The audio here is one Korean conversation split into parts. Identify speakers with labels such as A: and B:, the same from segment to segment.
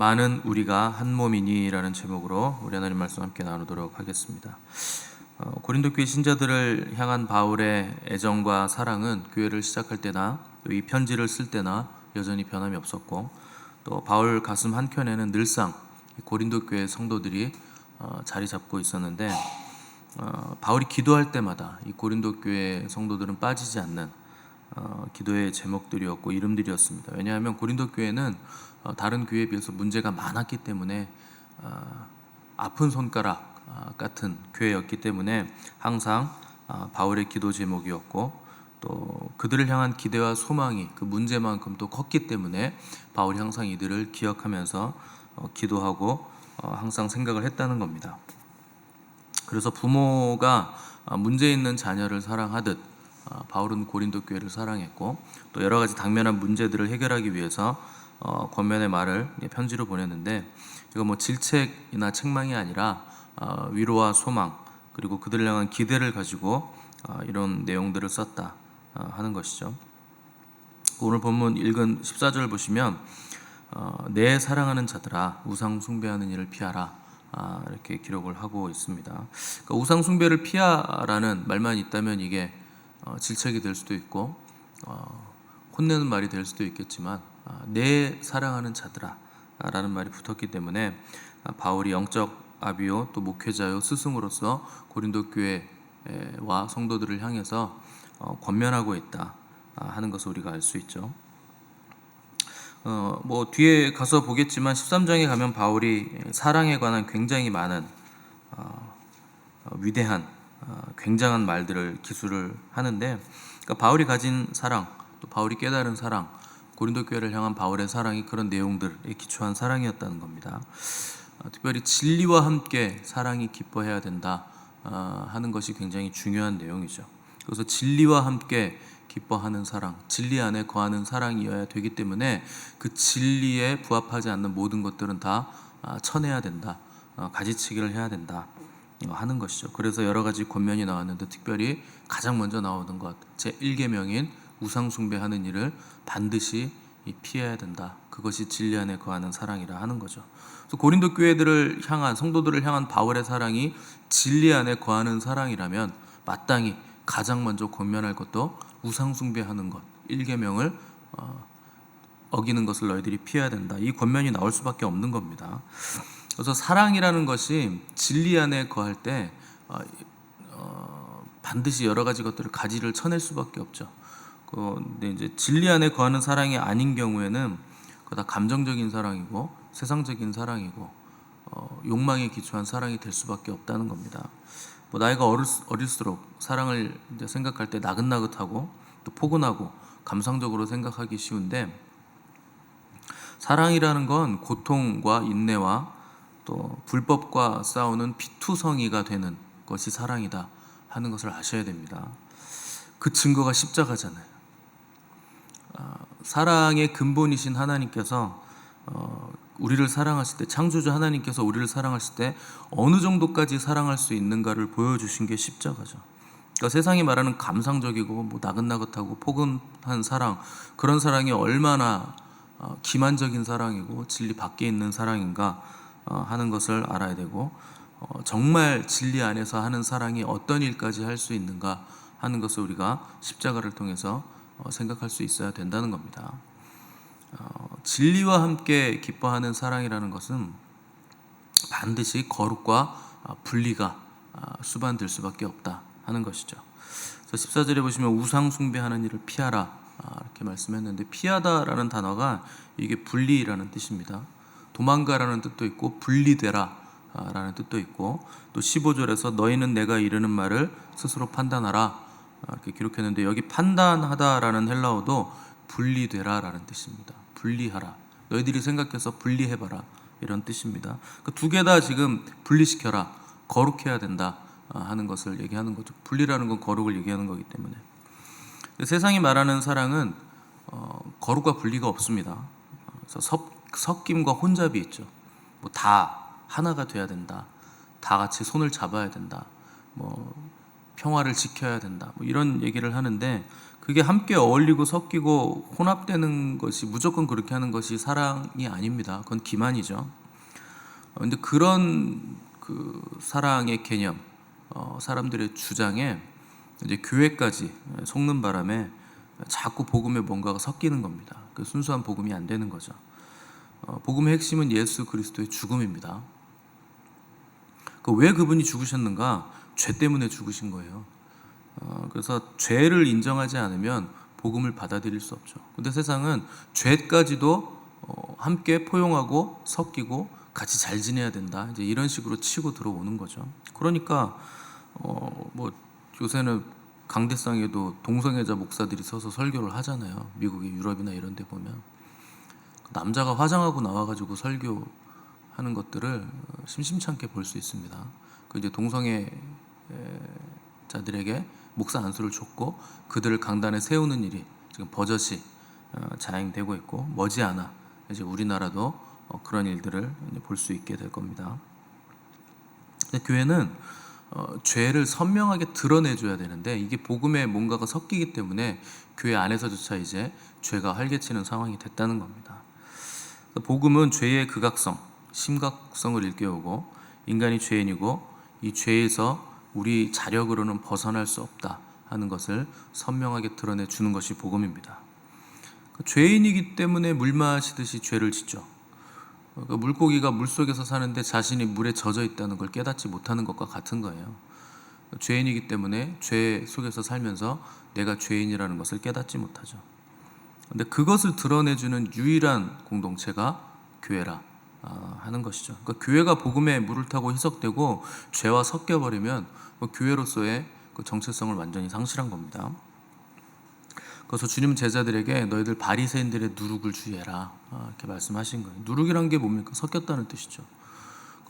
A: 많은 우리가 한 몸이니라는 제목으로 우리 하나님 말씀 함께 나누도록 하겠습니다. 고린도 교회 신자들을 향한 바울의 애정과 사랑은 교회를 시작할 때나 또 이 편지를 쓸 때나 여전히 변함이 없었고, 또 바울 가슴 한켠에는 늘상 고린도 교회 성도들이 자리 잡고 있었는데, 바울이 기도할 때마다 이 고린도 교회 성도들은 빠지지 않는 기도의 제목들이었고 이름들이었습니다. 왜냐하면 고린도 교회는 다른 교회에 비해서 문제가 많았기 때문에, 아픈 손가락 같은 교회였기 때문에 항상 바울의 기도 제목이었고, 또 그들을 향한 기대와 소망이 그 문제만큼 또 컸기 때문에 바울이 항상 이들을 기억하면서 기도하고 항상 생각을 했다는 겁니다. 그래서 부모가 문제 있는 자녀를 사랑하듯 바울은 고린도 교회를 사랑했고, 또 여러 가지 당면한 문제들을 해결하기 위해서 권면의 말을 편지로 보냈는데, 이거 뭐 질책이나 책망이 아니라 위로와 소망, 그리고 그들을 향한 기대를 가지고 이런 내용들을 썼다 하는 것이죠. 오늘 본문 읽은 14절 보시면 내 사랑하는 자들아 우상 숭배하는 일을 피하라, 이렇게 기록을 하고 있습니다. 그러니까 우상 숭배를 피하라는 말만 있다면 이게 질책이 될 수도 있고 혼내는 말이 될 수도 있겠지만, 내 사랑하는 자들아 라는 말이 붙었기 때문에 바울이 영적 아비요 또 목회자요 스승으로서 고린도 교회와 성도들을 향해서 권면하고 있다 하는 것을 우리가 알 수 있죠. 뭐 뒤에 가서 보겠지만 13장에 가면 바울이 사랑에 관한 굉장히 많은 위대한 굉장한 말들을 기술을 하는데, 그러니까 바울이 가진 사랑, 또 바울이 깨달은 사랑, 고린도 교회를 향한 바울의 사랑이 그런 내용들에 기초한 사랑이었다는 겁니다. 특별히 진리와 함께 사랑이 기뻐해야 된다 하는 것이 굉장히 중요한 내용이죠. 그래서 진리와 함께 기뻐하는 사랑, 진리 안에 거하는 사랑이어야 되기 때문에 그 진리에 부합하지 않는 모든 것들은 다 쳐내야 된다, 가지치기를 해야 된다 하는 것이죠. 그래서 여러 가지 권면이 나왔는데, 특별히 가장 먼저 나오는 것, 제1계명인 우상 숭배하는 일을 반드시 피해야 된다. 그것이 진리 안에 거하는 사랑이라 하는 거죠. 그래서 고린도 교회들을 향한, 성도들을 향한 바울의 사랑이 진리 안에 거하는 사랑이라면 마땅히 가장 먼저 권면할 것도 우상 숭배하는 것, 1계명을 어기는 것을 너희들이 피해야 된다, 이 권면이 나올 수밖에 없는 겁니다. 그래서 사랑이라는 것이 진리 안에 거할 때 반드시 여러 가지 것들을 가지를 쳐낼 수밖에 없죠. 근데 이제 진리 안에 거하는 사랑이 아닌 경우에는 그거 다 감정적인 사랑이고 세상적인 사랑이고 욕망에 기초한 사랑이 될 수밖에 없다는 겁니다. 뭐 나이가 어릴수록 사랑을 이제 생각할 때 나긋나긋하고 또 포근하고 감상적으로 생각하기 쉬운데, 사랑이라는 건 고통과 인내와 또 불법과 싸우는 피투성이가 되는 것이 사랑이다 하는 것을 아셔야 됩니다. 그 증거가 십자가잖아요. 사랑의 근본이신 하나님께서 우리를 사랑하실 때, 창조주 하나님께서 우리를 사랑하실 때 어느 정도까지 사랑할 수 있는가를 보여주신 게 십자가죠. 그러니까 세상이 말하는 감상적이고 뭐 나긋나긋하고 포근한 사랑, 그런 사랑이 얼마나 기만적인 사랑이고 진리 밖에 있는 사랑인가 하는 것을 알아야 되고, 정말 진리 안에서 하는 사랑이 어떤 일까지 할 수 있는가 하는 것을 우리가 십자가를 통해서 생각할 수 있어야 된다는 겁니다. 진리와 함께 기뻐하는 사랑이라는 것은 반드시 거룩과 분리가 수반될 수밖에 없다 하는 것이죠. 그래서 14절에 보시면 우상 숭배하는 일을 피하라 이렇게 말씀했는데, 피하다라는 단어가 이게 분리라는 뜻입니다. 도망가라는 뜻도 있고 분리되라 라는 뜻도 있고, 또 15절에서 너희는 내가 이르는 말을 스스로 판단하라 이렇게 기록했는데, 여기 판단하다라는 헬라어도 분리되라 라는 뜻입니다. 분리하라, 너희들이 생각해서 분리해봐라, 이런 뜻입니다. 그 두 개 다 지금 분리시켜라, 거룩해야 된다 하는 것을 얘기하는 거죠. 분리라는 건 거룩을 얘기하는 거기 때문에. 세상이 말하는 사랑은 거룩과 분리가 없습니다. 그래서 섞임과 혼잡이 있죠. 뭐 다 하나가 돼야 된다, 다 같이 손을 잡아야 된다, 뭐 평화를 지켜야 된다, 뭐 이런 얘기를 하는데, 그게 함께 어울리고 섞이고 혼합되는 것이 무조건 그렇게 하는 것이 사랑이 아닙니다. 그건 기만이죠. 근데 그런 그 사랑의 개념, 사람들의 주장에 이제 교회까지 속는 바람에 자꾸 복음에 뭔가가 섞이는 겁니다. 그 순수한 복음이 안 되는 거죠. 복음의 핵심은 예수 그리스도의 죽음입니다. 왜 그분이 죽으셨는가? 죄 때문에 죽으신 거예요. 그래서 죄를 인정하지 않으면 복음을 받아들일 수 없죠. 근데 세상은 죄까지도 함께 포용하고 섞이고 같이 잘 지내야 된다, 이제 이런 식으로 치고 들어오는 거죠. 그러니까 뭐 요새는 강대상에도 동성애자 목사들이 서서 설교를 하잖아요. 미국의 유럽이나 이런 데 보면 남자가 화장하고 나와가지고 설교하는 것들을 심심찮게 볼 수 있습니다. 그 이제 동성애자들에게 목사 안수를 줬고 그들을 강단에 세우는 일이 지금 버젓이 자행되고 있고, 머지않아 이제 우리나라도 그런 일들을 볼 수 있게 될 겁니다. 근데 교회는 죄를 선명하게 드러내줘야 되는데 이게 복음에 뭔가가 섞이기 때문에 교회 안에서조차 이제 죄가 활개치는 상황이 됐다는 겁니다. 복음은 죄의 극악성, 심각성을 일깨우고 인간이 죄인이고 이 죄에서 우리 자력으로는 벗어날 수 없다 하는 것을 선명하게 드러내주는 것이 복음입니다. 죄인이기 때문에 물 마시듯이 죄를 짓죠. 물고기가 물속에서 사는데 자신이 물에 젖어 있다는 걸 깨닫지 못하는 것과 같은 거예요. 죄인이기 때문에 죄 속에서 살면서 내가 죄인이라는 것을 깨닫지 못하죠. 근데 그것을 드러내주는 유일한 공동체가 교회라 하는 것이죠. 그러니까 교회가 복음에 물을 타고 희석되고 죄와 섞여버리면 교회로서의 그 정체성을 완전히 상실한 겁니다. 그래서 주님 제자들에게 너희들 바리새인들의 누룩을 주의해라, 이렇게 말씀하신 거예요. 누룩이란 게 뭡니까? 섞였다는 뜻이죠.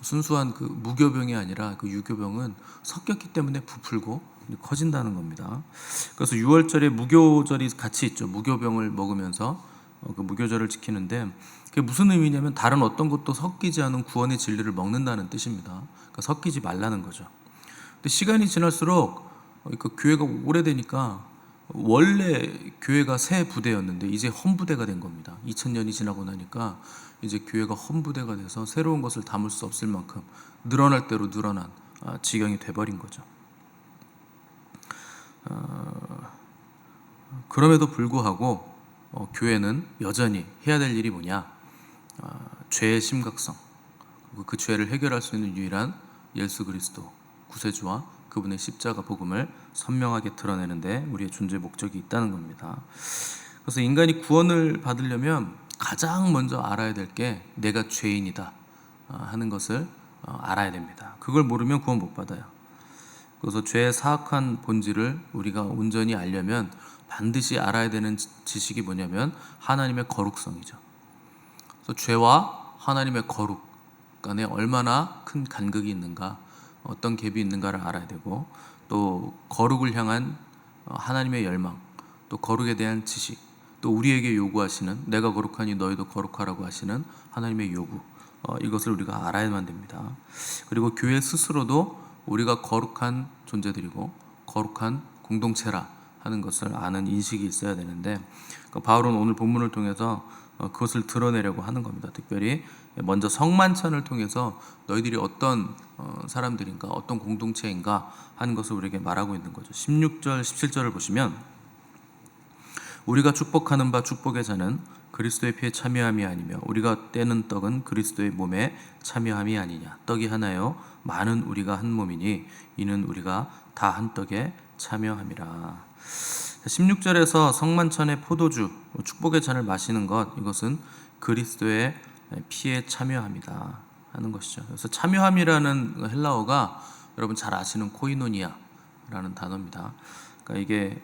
A: 순수한 그 무교병이 아니라 그 유교병은 섞였기 때문에 부풀고 커진다는 겁니다. 그래서 6월절에 무교절이 같이 있죠. 무교병을 먹으면서 그 무교절을 지키는데 그게 무슨 의미냐면 다른 어떤 것도 섞이지 않은 구원의 진리를 먹는다는 뜻입니다. 그러니까 섞이지 말라는 거죠. 근데 시간이 지날수록 그 교회가 오래되니까 원래 교회가 새 부대였는데 이제 헌부대가 된 겁니다. 2000년이 지나고 나니까 이제 교회가 헌부대가 돼서 새로운 것을 담을 수 없을 만큼 늘어날 대로 늘어난 지경이 돼버린 거죠. 그럼에도 불구하고 교회는 여전히 해야 될 일이 뭐냐? 죄의 심각성, 그 죄를 해결할 수 있는 유일한 예수 그리스도 구세주와 그분의 십자가 복음을 선명하게 드러내는데 우리의 존재 목적이 있다는 겁니다. 그래서 인간이 구원을 받으려면 가장 먼저 알아야 될 게 내가 죄인이다 하는 것을 알아야 됩니다. 그걸 모르면 구원 못 받아요. 그래서 죄의 사악한 본질을 우리가 온전히 알려면 반드시 알아야 되는 지식이 뭐냐면 하나님의 거룩성이죠. 그래서 죄와 하나님의 거룩 간에 얼마나 큰 간극이 있는가, 어떤 갭이 있는가를 알아야 되고, 또 거룩을 향한 하나님의 열망, 또 거룩에 대한 지식, 또 우리에게 요구하시는 내가 거룩하니 너희도 거룩하라고 하시는 하나님의 요구, 이것을 우리가 알아야만 됩니다. 그리고 교회 스스로도 우리가 거룩한 존재들이고 거룩한 공동체라 하는 것을 아는 인식이 있어야 되는데, 바울은 오늘 본문을 통해서 그것을 드러내려고 하는 겁니다. 특별히 먼저 성만찬을 통해서 너희들이 어떤 사람들인가, 어떤 공동체인가 하는 것을 우리에게 말하고 있는 거죠. 16절, 17절을 보시면 우리가 축복하는 바 축복의 자는 그리스도의 피에 참여함이 아니며 우리가 떼는 떡은 그리스도의 몸에 참여함이 아니냐. 떡이 하나요 많은 우리가 한 몸이니 이는 우리가 다 한 떡에 참여함이라. 16절에서 성만찬의 포도주, 축복의 잔을 마시는 것, 이것은 그리스도의 피에 참여함이다 하는 것이죠. 그래서 참여함이라는 헬라어가 여러분 잘 아시는 코이노니아라는 단어입니다. 그러니까 이게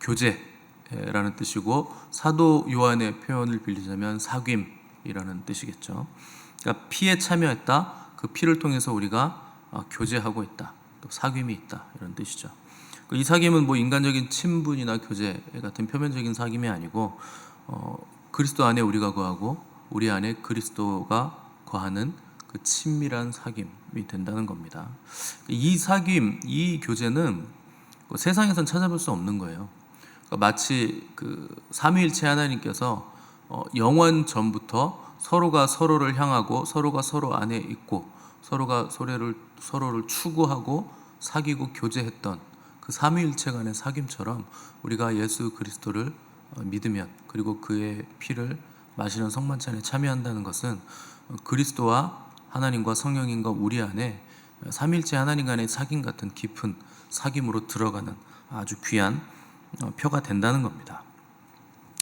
A: 교제라는 뜻이고, 사도 요한의 표현을 빌리자면 사귐이라는 뜻이겠죠. 그러니까 피에 참여했다, 그 피를 통해서 우리가 교제하고 있다, 또 사귐이 있다, 이런 뜻이죠. 이 사귐은 뭐 인간적인 친분이나 교제 같은 표면적인 사귐이 아니고 그리스도 안에 우리가 거하고 우리 안에 그리스도가 거하는 그 친밀한 사귐이 된다는 겁니다. 이 사귐, 이 교제는 세상에선 찾아볼 수 없는 거예요. 마치 그 삼위일체 하나님께서 영원 전부터 서로가 서로를 향하고 서로가 서로 안에 있고 서로가 서로를 추구하고 사귀고 교제했던 그 삼위일체 간의 사귐처럼 우리가 예수 그리스도를 믿으면, 그리고 그의 피를 마시는 성만찬에 참여한다는 것은 그리스도와 하나님과 성령님과 우리 안에 삼위일체 하나님 간의 사귐 같은 깊은 사귐으로 들어가는 아주 귀한 표가 된다는 겁니다.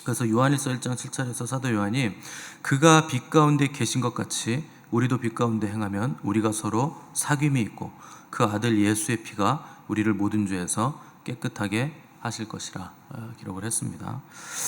A: 그래서 요한일서 1장 7절에서 사도 요한이 그가 빛 가운데 계신 것 같이 우리도 빛 가운데 행하면 우리가 서로 사귐이 있고 그 아들 예수의 피가 우리를 모든 죄에서 깨끗하게 하실 것이라 기록을 했습니다.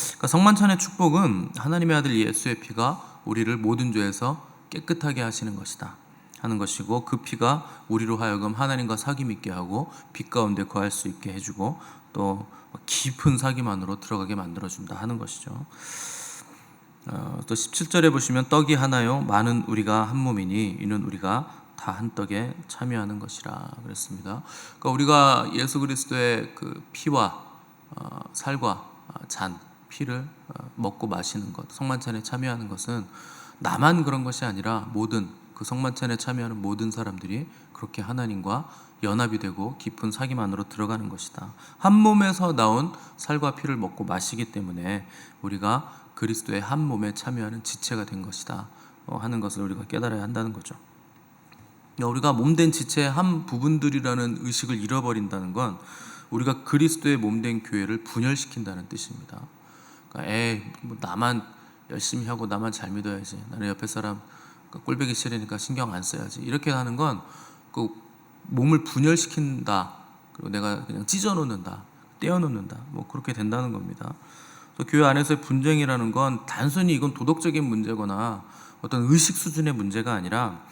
A: 그러니까 성만찬의 축복은 하나님의 아들 예수의 피가 우리를 모든 죄에서 깨끗하게 하시는 것이다 하는 것이고, 그 피가 우리로 하여금 하나님과 사귐 있게 하고 빛 가운데 거할 수 있게 해주고 또 깊은 사귐 안으로 들어가게 만들어준다 하는 것이죠. 또 17절에 보시면 떡이 하나요 많은 우리가 한 몸이니 이는 우리가 다 한 떡에 참여하는 것이라 그랬습니다. 그러니까 우리가 예수 그리스도의 그 피와 살과 잔, 피를 먹고 마시는 것, 성만찬에 참여하는 것은 나만 그런 것이 아니라 모든 그 성만찬에 참여하는 모든 사람들이 그렇게 하나님과 연합이 되고 깊은 사귐 안으로 들어가는 것이다. 한 몸에서 나온 살과 피를 먹고 마시기 때문에 우리가 그리스도의 한 몸에 참여하는 지체가 된 것이다 하는 것을 우리가 깨달아야 한다는 거죠. 우리가 몸된 지체의 한 부분들이라는 의식을 잃어버린다는 건 우리가 그리스도의 몸된 교회를 분열시킨다는 뜻입니다. 그러니까 뭐 나만 열심히 하고 나만 잘 믿어야지, 나는 옆에 사람 꼴보기 싫으니까 신경 안 써야지, 이렇게 하는 건 그 몸을 분열시킨다, 그리고 내가 그냥 찢어놓는다, 떼어놓는다, 뭐 그렇게 된다는 겁니다. 또 교회 안에서의 분쟁이라는 건 단순히 이건 도덕적인 문제거나 어떤 의식 수준의 문제가 아니라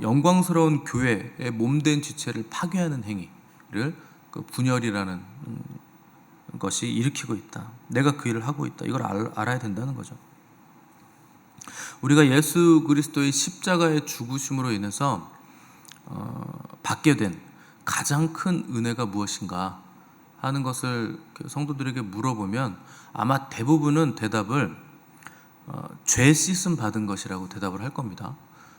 A: 영광스러운 교회의 몸된 지체를 파괴하는 행위를 그 분열이라는 것이 일으키고 있다. 내가 그 일을 하고 있다. 이걸 알아야 된다는 거죠. 우리가 예수 그리스도의 십자가의 죽으심으로 인해서 받게 된 가장 큰 은혜가 무엇인가 하는 것을 성도들에게 물어보면 아마 대부분은 대답을 죄 씻음 받은 것이라고 대답을 할 겁니다.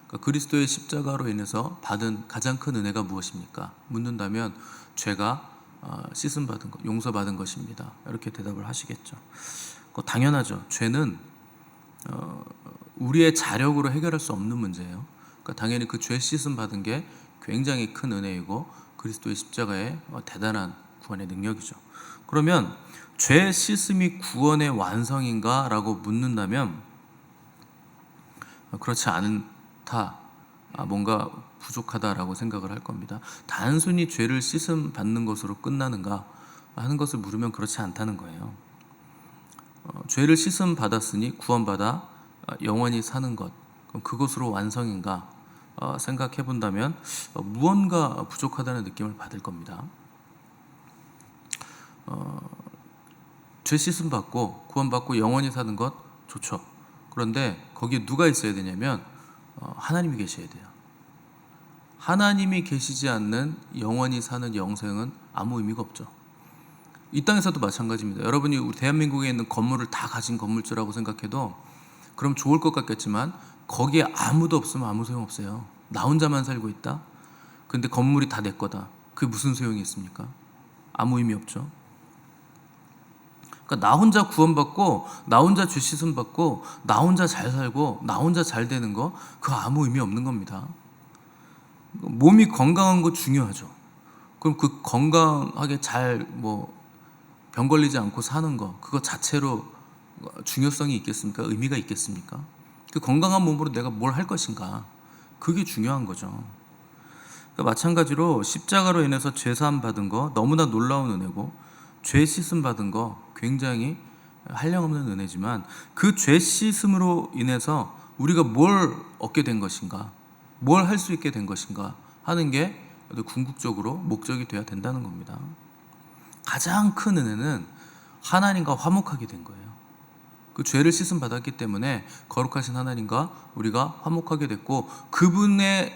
A: 그러니까 그리스도의 십자가로 인해서 받은 가장 큰 은혜가 무엇입니까? 묻는다면 죄가 씻음 받은 것, 용서받은 것입니다. 이렇게 대답을 하시겠죠. 당연하죠. 죄는 우리의 자력으로 해결할 수 없는 문제예요. 그러니까 당연히 그 죄 씻음 받은 게 굉장히 큰 은혜이고 그리스도의 십자가의 대단한 구원의 능력이죠. 그러면 죄 씻음이 구원의 완성인가? 라고 묻는다면 그렇지 않다, 뭔가 부족하다라고 생각을 할 겁니다. 단순히 죄를 씻음 받는 것으로 끝나는가 하는 것을 물으면 그렇지 않다는 거예요. 죄를 씻음 받았으니 구원받아 영원히 사는 것, 그럼 그것으로 완성인가 생각해 본다면 무언가 부족하다는 느낌을 받을 겁니다. 죄 씻음 받고 구원받고 영원히 사는 것 좋죠. 그런데 거기에 누가 있어야 되냐면 하나님이 계셔야 돼요. 하나님이 계시지 않는 영원히 사는 영생은 아무 의미가 없죠. 이 땅에서도 마찬가지입니다. 여러분이 우리 대한민국에 있는 건물을 다 가진 건물주라고 생각해도 그럼 좋을 것 같겠지만 거기에 아무도 없으면 아무 소용없어요. 나 혼자만 살고 있다? 근데 건물이 다 내 거다. 그게 무슨 소용이 있습니까? 아무 의미 없죠. 그러니까 나 혼자 구원받고 나 혼자 죄 씻음 받고 나 혼자 잘 살고 나 혼자 잘 되는 거, 그거 아무 의미 없는 겁니다. 몸이 건강한 거 중요하죠. 그럼 그 건강하게 잘 병 걸리지 않고 사는 거, 그거 자체로 중요성이 있겠습니까? 의미가 있겠습니까? 그 건강한 몸으로 내가 뭘 할 것인가, 그게 중요한 거죠. 그러니까 마찬가지로 십자가로 인해서 죄 사함 받은 거 너무나 놀라운 은혜고, 죄 씻음 받은 거 굉장히 한량없는 은혜지만 그 죄 씻음으로 인해서 우리가 뭘 얻게 된 것인가, 뭘 할 수 있게 된 것인가 하는 게 궁극적으로 목적이 되어야 된다는 겁니다. 가장 큰 은혜는 하나님과 화목하게 된 거예요. 그 죄를 씻음 받았기 때문에 거룩하신 하나님과 우리가 화목하게 됐고 그분의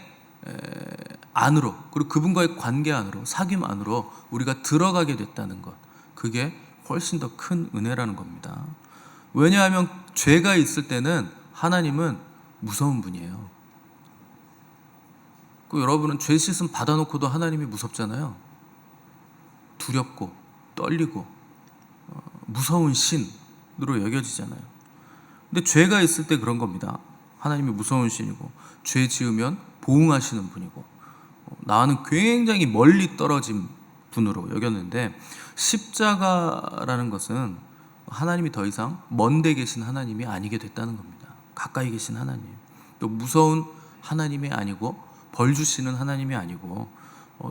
A: 안으로, 그리고 그분과의 관계 안으로, 사귐 안으로 우리가 들어가게 됐다는 것, 그게 훨씬 더 큰 은혜라는 겁니다. 왜냐하면 죄가 있을 때는 하나님은 무서운 분이에요. 여러분은 죄 씻음 받아놓고도 하나님이 무섭잖아요. 두렵고 떨리고 무서운 신으로 여겨지잖아요. 근데 죄가 있을 때 그런 겁니다. 하나님이 무서운 신이고 죄 지으면 보응하시는 분이고 나와는 굉장히 멀리 떨어진 분으로 여겼는데, 십자가라는 것은 하나님이 더 이상 먼데 계신 하나님이 아니게 됐다는 겁니다. 가까이 계신 하나님, 또 무서운 하나님이 아니고 벌 주시는 하나님이 아니고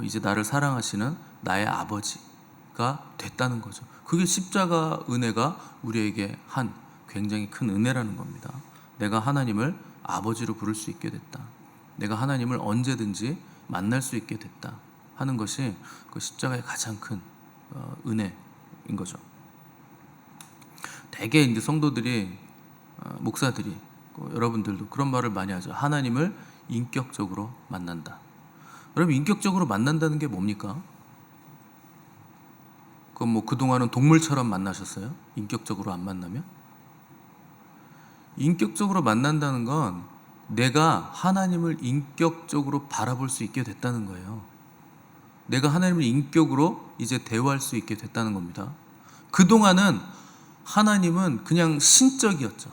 A: 이제 나를 사랑하시는 나의 아버지가 됐다는 거죠. 그게 십자가 은혜가 우리에게 한 굉장히 큰 은혜라는 겁니다. 내가 하나님을 아버지로 부를 수 있게 됐다. 내가 하나님을 언제든지 만날 수 있게 됐다 하는 것이 그 십자가의 가장 큰 은혜인 거죠. 대개 이제 성도들이, 목사들이, 여러분들도 그런 말을 많이 하죠. 하나님을 인격적으로 만난다. 여러분, 인격적으로 만난다는 게 뭡니까? 그럼 그동안은 동물처럼 만나셨어요? 인격적으로 안 만나면? 인격적으로 만난다는 건 내가 하나님을 인격적으로 바라볼 수 있게 됐다는 거예요. 내가 하나님을 인격으로 이제 대화할 수 있게 됐다는 겁니다. 그동안은 하나님은 그냥 신적이었죠.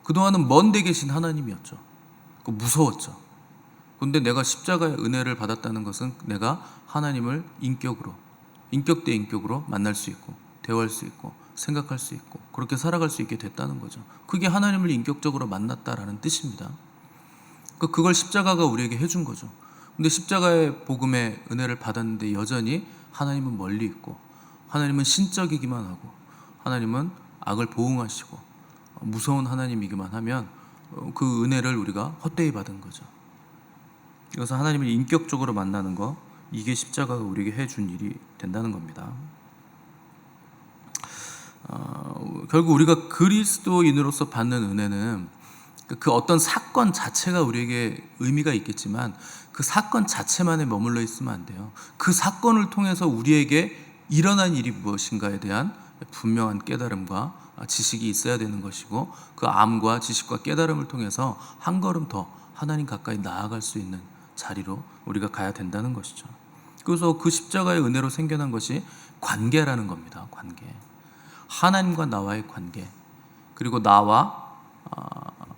A: 그동안은 먼데 계신 하나님이었죠. 무서웠죠. 그런데 내가 십자가의 은혜를 받았다는 것은 내가 하나님을 인격 대 인격으로 만날 수 있고 대화할 수 있고 생각할 수 있고 그렇게 살아갈 수 있게 됐다는 거죠. 그게 하나님을 인격적으로 만났다라는 뜻입니다. 그걸 십자가가 우리에게 해준 거죠. 근데 십자가의 복음의 은혜를 받았는데 여전히 하나님은 멀리 있고 하나님은 신적이기만 하고 하나님은 악을 보응하시고 무서운 하나님이기만 하면 그 은혜를 우리가 헛되이 받은 거죠. 그래서 하나님을 인격적으로 만나는 거, 이게 십자가가 우리에게 해준 일이 된다는 겁니다. 결국 우리가 그리스도인으로서 받는 은혜는 그 어떤 사건 자체가 우리에게 의미가 있겠지만 그 사건 자체만에 머물러 있으면 안 돼요. 그 사건을 통해서 우리에게 일어난 일이 무엇인가에 대한 분명한 깨달음과 지식이 있어야 되는 것이고, 그 암과 지식과 깨달음을 통해서 한 걸음 더 하나님 가까이 나아갈 수 있는 자리로 우리가 가야 된다는 것이죠. 그래서 그 십자가의 은혜로 생겨난 것이 관계라는 겁니다. 관계. 하나님과 나와의 관계, 그리고 나와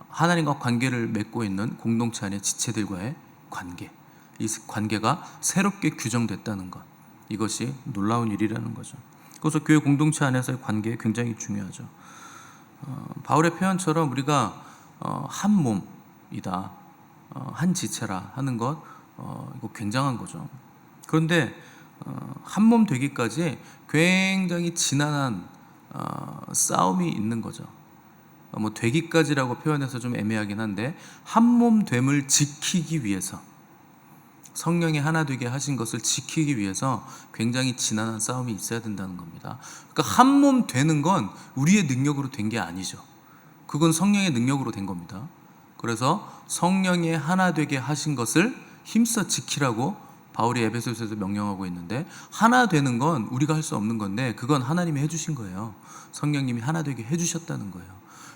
A: 하나님과 관계를 맺고 있는 공동체 안의 지체들과의 관계, 이 관계가 새롭게 규정됐다는 것, 이것이 놀라운 일이라는 거죠. 그래서 교회 공동체 안에서의 관계 굉장히 중요하죠. 바울의 표현처럼 우리가 한 몸이다, 한 지체라 하는 것, 이거 굉장한 거죠. 그런데 한 몸 되기까지 굉장히 지난한 싸움이 있는 거죠. 되기까지라고 표현해서 좀 애매하긴 한데, 한 몸 됨을 지키기 위해서, 성령이 하나 되게 하신 것을 지키기 위해서 굉장히 지난한 싸움이 있어야 된다는 겁니다. 그러니까 한 몸 되는 건 우리의 능력으로 된 게 아니죠. 그건 성령의 능력으로 된 겁니다. 그래서 성령이 하나 되게 하신 것을 힘써 지키라고 바울이 에베소서에서 명령하고 있는데, 하나 되는 건 우리가 할 수 없는 건데 그건 하나님이 해주신 거예요. 성령님이 하나 되게 해주셨다는 거예요.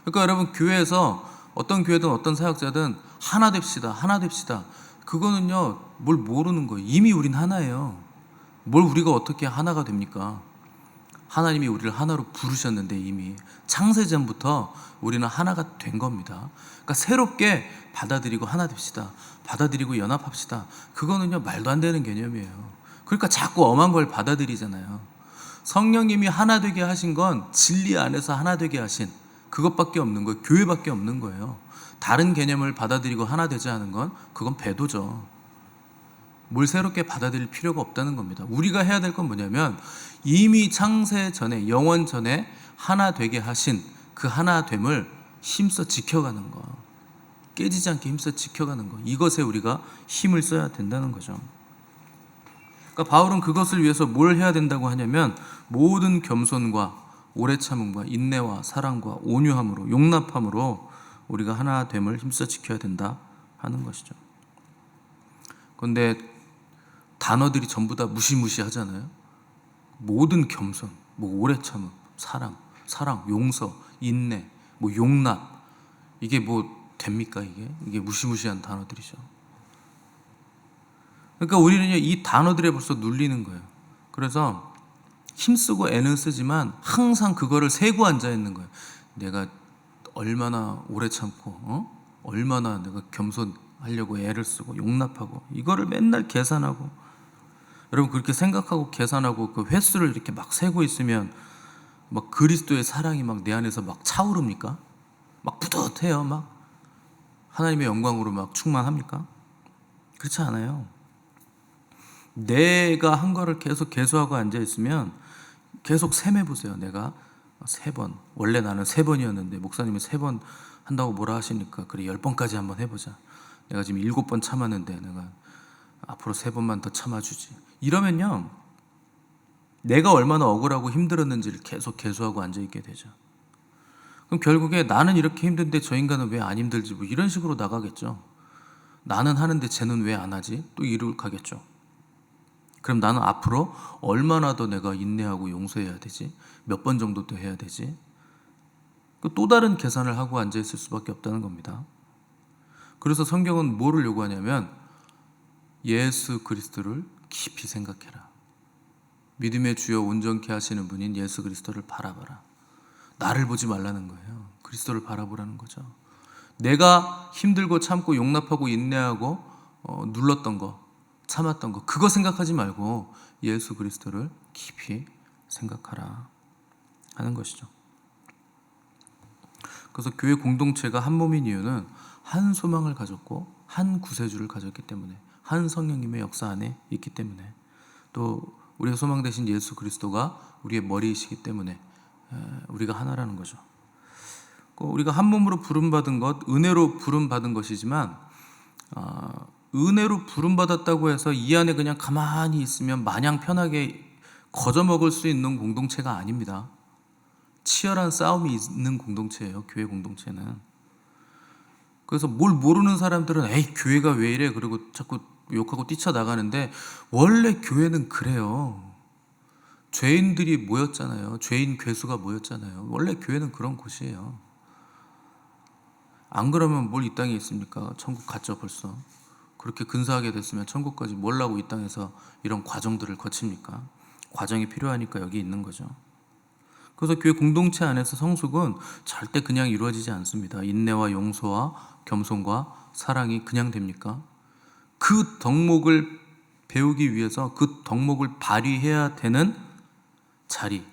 A: 그러니까 여러분, 교회에서 어떤 교회든 어떤 사역자든 하나 됩시다, 하나 됩시다, 그거는요 뭘 모르는 거예요. 이미 우린 하나예요. 뭘 우리가 어떻게 하나가 됩니까? 하나님이 우리를 하나로 부르셨는데 이미 창세전부터 우리는 하나가 된 겁니다. 그러니까 새롭게 받아들이고 하나 됩시다, 받아들이고 연합합시다, 그거는요 말도 안 되는 개념이에요. 그러니까 자꾸 엄한 걸 받아들이잖아요. 성령님이 하나 되게 하신 건 진리 안에서 하나 되게 하신 그것밖에 없는 거예요. 교회밖에 없는 거예요. 다른 개념을 받아들이고 하나 되자 하는 건 그건 배도죠. 뭘 새롭게 받아들일 필요가 없다는 겁니다. 우리가 해야 될 건 뭐냐면, 이미 창세 전에, 영원 전에 하나 되게 하신 그 하나됨을 힘써 지켜가는 거, 깨지지 않게 힘써 지켜가는 거, 이것에 우리가 힘을 써야 된다는 거죠. 그러니까 바울은 그것을 위해서 뭘 해야 된다고 하냐면, 모든 겸손과 오래 참음과 인내와 사랑과 온유함으로, 용납함으로 우리가 하나됨을 힘써 지켜야 된다 하는 것이죠. 그런데 단어들이 전부 다 무시무시하잖아요. 모든 겸손, 뭐 오래 참음, 사랑, 용서, 인내, 뭐 용납, 이게 뭐 됩니까? 이게 무시무시한 단어들이죠. 그러니까 우리는요, 이 단어들에 벌써 눌리는 거예요. 그래서 힘쓰고 애는 쓰지만 항상 그거를 세고 앉아 있는 거예요. 내가 얼마나 오래 참고, 얼마나 내가 겸손하려고 애를 쓰고 용납하고, 이거를 맨날 계산하고. 여러분, 그렇게 생각하고 계산하고 그 횟수를 이렇게 막 세고 있으면 막 그리스도의 사랑이 막 내 안에서 막 차오릅니까? 막 뿌듯해요. 막 하나님의 영광으로 막 충만합니까? 그렇지 않아요. 내가 한 거를 계속 계수하고 앉아 있으면 계속 셈해 보세요. 내가 3번, 원래 나는 3번이었는데 목사님이 3번 한다고 뭐라 하시니까 그래 10번까지 한번 해보자. 내가 지금 7번 참았는데 내가 앞으로 3번만 더 참아주지. 이러면요, 내가 얼마나 억울하고 힘들었는지를 계속 계수하고 앉아있게 되죠. 그럼 결국에 나는 이렇게 힘든데 저 인간은 왜 안 힘들지, 뭐 이런 식으로 나가겠죠. 나는 하는데 쟤는 왜 안 하지, 또 이렇게 가겠죠. 그럼 나는 앞으로 얼마나 더 내가 인내하고 용서해야 되지, 몇 번 정도 더 해야 되지, 또 다른 계산을 하고 앉아있을 수밖에 없다는 겁니다. 그래서 성경은 뭐를 요구하냐면 예수 그리스도를 깊이 생각해라. 믿음의 주여 온전케 하시는 분인 예수 그리스도를 바라봐라. 나를 보지 말라는 거예요. 그리스도를 바라보라는 거죠. 내가 힘들고 참고 용납하고 인내하고 눌렀던 거, 참았던 거, 그거 생각하지 말고 예수 그리스도를 깊이 생각하라 하는 것이죠. 그래서 교회 공동체가 한 몸인 이유는 한 소망을 가졌고 한 구세주를 가졌기 때문에, 한 성령님의 역사 안에 있기 때문에, 또 우리의 소망 되신 예수 그리스도가 우리의 머리이시기 때문에 우리가 하나라는 거죠. 우리가 한 몸으로 부름받은 것, 은혜로 부름받은 것이지만 은혜로 부름받았다고 해서 이 안에 그냥 가만히 있으면 마냥 편하게 거저먹을 수 있는 공동체가 아닙니다. 치열한 싸움이 있는 공동체예요, 교회 공동체는. 그래서 뭘 모르는 사람들은 에이 교회가 왜 이래 그리고 자꾸 욕하고 뛰쳐나가는데, 원래 교회는 그래요. 죄인들이 모였잖아요. 죄인 괴수가 모였잖아요. 원래 교회는 그런 곳이에요. 안 그러면 뭘 이 땅에 있습니까? 천국 갔죠 벌써. 그렇게 근사하게 됐으면 천국까지 뭘 하고 이 땅에서 이런 과정들을 거칩니까? 과정이 필요하니까 여기 있는 거죠. 그래서 교회 공동체 안에서 성숙은 절대 그냥 이루어지지 않습니다. 인내와 용서와 겸손과 사랑이 그냥 됩니까? 그 덕목을 배우기 위해서 그 덕목을 발휘해야 되는 자리,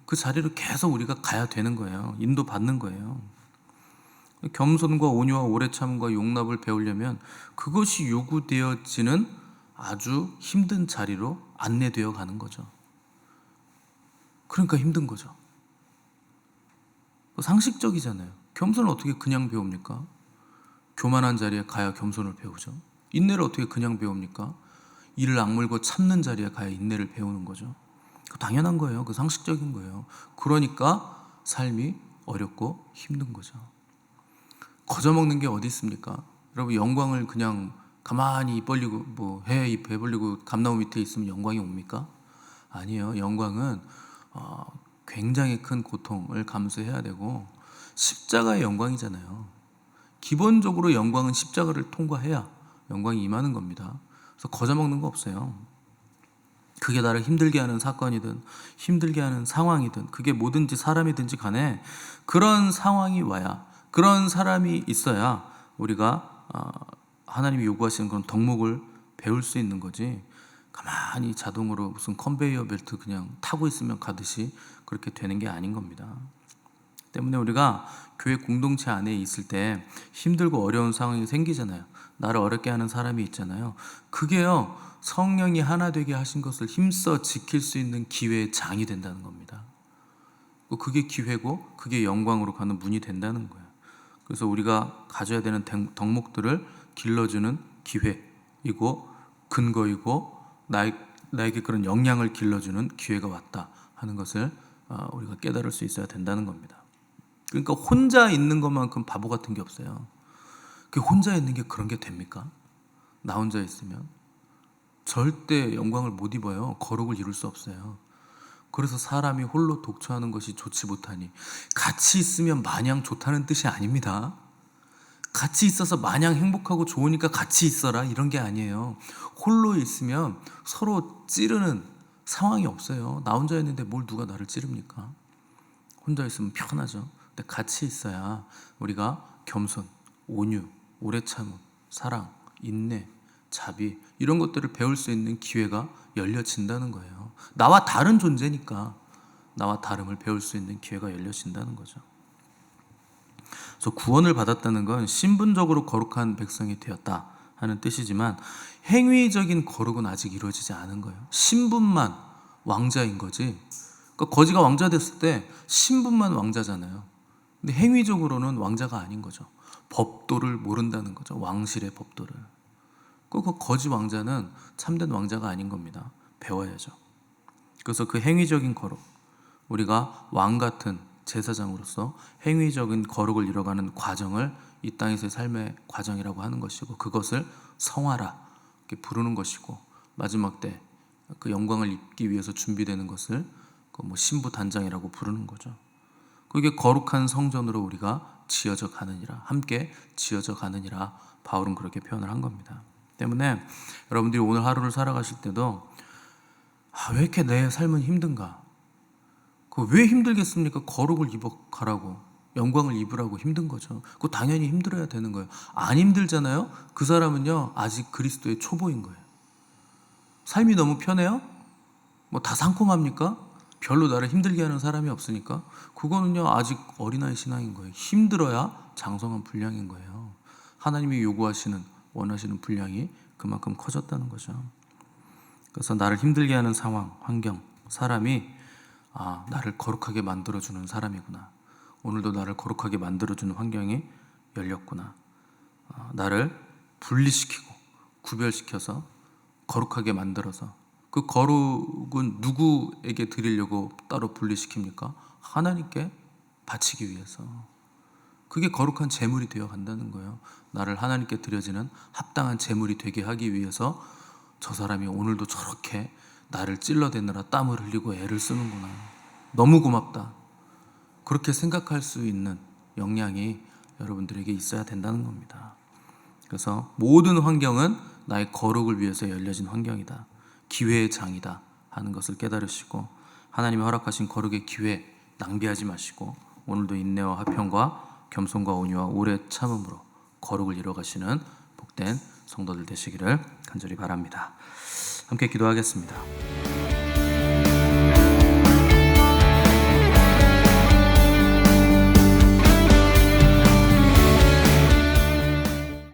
A: 그 자리를 계속 우리가 가야 되는 거예요. 인도받는 거예요. 겸손과 온유와 오래 참음과 용납을 배우려면 그것이 요구되어지는 아주 힘든 자리로 안내되어 가는 거죠. 그러니까 힘든 거죠. 상식적이잖아요. 겸손을 어떻게 그냥 배웁니까? 교만한 자리에 가야 겸손을 배우죠. 인내를 어떻게 그냥 배웁니까? 이를 악물고 참는 자리에 가야 인내를 배우는 거죠. 당연한 거예요. 그 상식적인 거예요. 그러니까 삶이 어렵고 힘든 거죠. 거저먹는 게 어디 있습니까? 여러분, 영광을 그냥 가만히 입 벌리고 입 벌리고 감나무 밑에 있으면 영광이 옵니까? 아니에요. 영광은 굉장히 큰 고통을 감수해야 되고, 십자가의 영광이잖아요. 기본적으로 영광은 십자가를 통과해야 영광이 임하는 겁니다. 그래서 거저먹는 거 없어요. 그게 나를 힘들게 하는 사건이든 힘들게 하는 상황이든, 그게 뭐든지 사람이든지 간에 그런 상황이 와야, 그런 사람이 있어야 우리가 하나님이 요구하시는 그런 덕목을 배울 수 있는 거지, 가만히 자동으로 무슨 컨베이어 벨트 그냥 타고 있으면 가듯이 그렇게 되는 게 아닌 겁니다. 때문에 우리가 교회 공동체 안에 있을 때 힘들고 어려운 상황이 생기잖아요. 나를 어렵게 하는 사람이 있잖아요. 그게요, 성령이 하나 되게 하신 것을 힘써 지킬 수 있는 기회의 장이 된다는 겁니다. 그게 기회고 그게 영광으로 가는 문이 된다는 거예요. 그래서 우리가 가져야 되는 덕목들을 길러주는 기회이고 근거이고, 나에게 그런 역량을 길러주는 기회가 왔다 하는 것을 우리가 깨달을 수 있어야 된다는 겁니다. 그러니까 혼자 있는 것만큼 바보 같은 게 없어요. 그 혼자 있는 게 그런 게 됩니까? 나 혼자 있으면 절대 영광을 못 입어요. 거룩을 이룰 수 없어요. 그래서 사람이 홀로 독처하는 것이 좋지 못하니, 같이 있으면 마냥 좋다는 뜻이 아닙니다. 같이 있어서 마냥 행복하고 좋으니까 같이 있어라 이런 게 아니에요. 홀로 있으면 서로 찌르는 상황이 없어요. 나 혼자 있는데 뭘 누가 나를 찌릅니까? 혼자 있으면 편하죠. 근데 같이 있어야 우리가 겸손, 온유, 오래 참음, 사랑, 인내, 자비 이런 것들을 배울 수 있는 기회가 열려진다는 거예요. 나와 다른 존재니까 나와 다름을 배울 수 있는 기회가 열려진다는 거죠. 그래서 구원을 받았다는 건 신분적으로 거룩한 백성이 되었다 하는 뜻이지만 행위적인 거룩은 아직 이루어지지 않은 거예요. 신분만 왕자인 거지. 그러니까 거지가 왕자 됐을 때 신분만 왕자잖아요. 근데 행위적으로는 왕자가 아닌 거죠. 법도를 모른다는 거죠. 왕실의 법도를. 그 거지 왕자는 참된 왕자가 아닌 겁니다. 배워야죠. 그래서 그 행위적인 거룩, 우리가 왕 같은 제사장으로서 행위적인 거룩을 이뤄가는 과정을 이 땅에서의 삶의 과정이라고 하는 것이고, 그것을 성화라 이렇게 부르는 것이고, 마지막 때 그 영광을 입기 위해서 준비되는 것을 그 신부 단장이라고 부르는 거죠. 그게 거룩한 성전으로 우리가 지어져 가느니라, 함께 지어져 가느니라 바울은 그렇게 표현을 한 겁니다. 때문에 여러분들이 오늘 하루를 살아가실 때도 왜 이렇게 내 삶은 힘든가? 왜 힘들겠습니까? 거룩을 입어 가라고, 영광을 입으라고 힘든 거죠. 그거 당연히 힘들어야 되는 거예요. 안 힘들잖아요? 그 사람은요 아직 그리스도의 초보인 거예요. 삶이 너무 편해요? 다 상콤합니까? 별로 나를 힘들게 하는 사람이 없으니까 그거는요 아직 어린아이 신앙인 거예요. 힘들어야 장성한 분량인 거예요. 하나님이 요구하시는, 원하시는 분량이 그만큼 커졌다는 거죠. 그래서 나를 힘들게 하는 상황, 환경, 사람이 나를 거룩하게 만들어주는 사람이구나. 오늘도 나를 거룩하게 만들어주는 환경이 열렸구나. 나를 분리시키고 구별시켜서 거룩하게 만들어서, 그 거룩은 누구에게 드리려고 따로 분리시킵니까? 하나님께 바치기 위해서. 그게 거룩한 제물이 되어 간다는 거예요. 나를 하나님께 드려지는 합당한 제물이 되게 하기 위해서 저 사람이 오늘도 저렇게 나를 찔러대느라 땀을 흘리고 애를 쓰는구나. 너무 고맙다. 그렇게 생각할 수 있는 역량이 여러분들에게 있어야 된다는 겁니다. 그래서 모든 환경은 나의 거룩을 위해서 열려진 환경이다. 기회의 장이다 하는 것을 깨달으시고, 하나님이 허락하신 거룩의 기회 낭비하지 마시고 오늘도 인내와 화평과 겸손과 온유와 오래 참음으로 거룩을 이뤄가시는 복된 성도들 되시기를 간절히 바랍니다. 함께 기도하겠습니다.